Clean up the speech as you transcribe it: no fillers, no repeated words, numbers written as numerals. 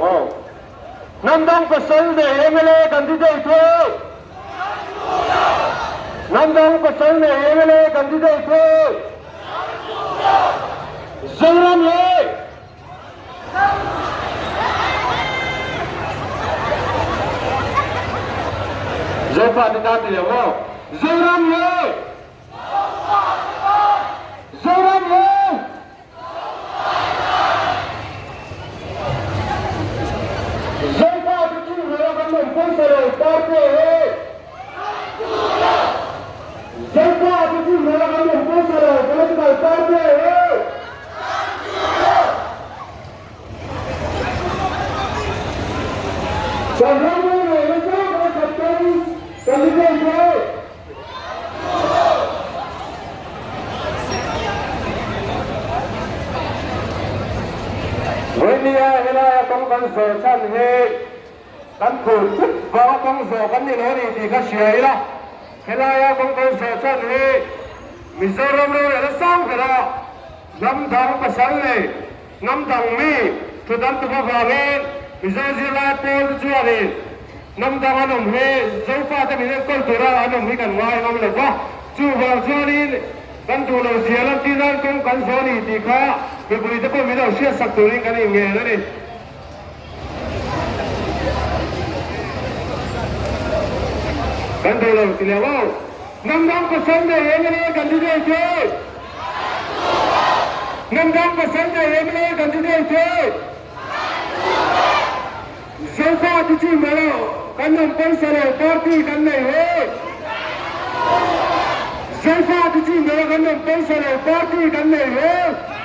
हो नंदन पसंद MLA candidate हो नंदन पसंद एमएलए कैंडिडेट हो जयराम है जयपा निकाल दिया वो जयराम है जयराम है जयपा बिचू मेरा बंदे पैसे उतारते हैं जयपा बिचू मेरा बंदे पैसे गलत का उतारते हैं चंद्रमा में ऐसा बड़ा सत्ताई कैंडिडेट है Willia Hela Kong Kan So Chan He Kan Phu Chut Ba Kong So Kan Ni Lo Ni Di Ka Shia Ila Hela Ya Kong Kan So Chan He Mizoram Lo Le Sang Ka La Nam Dang Pasal Le Nam Dang Mi Thu Dan Tu Ba Ba Le Mizoram Zila Pol Chua Le Nam Dang Anom He Zau Fa Ta Mi Le Kol Tu Ra Anom Hi Kan Wai Nam Le Ba Chu Ba Chua Ni Kan Tu Lo Sia Lam Ti Dan Kong Kan So Ni Di Ka Vì bùi tập mình đâu xuyên sặc từ lên cái này nghề đó đi Kan tu lo sila wow 5% de MLA candidate है 5% de MLA candidate है Zalfa tuji malo kanam paisalo party kanne है Zalfa tuji malo kanam paisalo party kanne है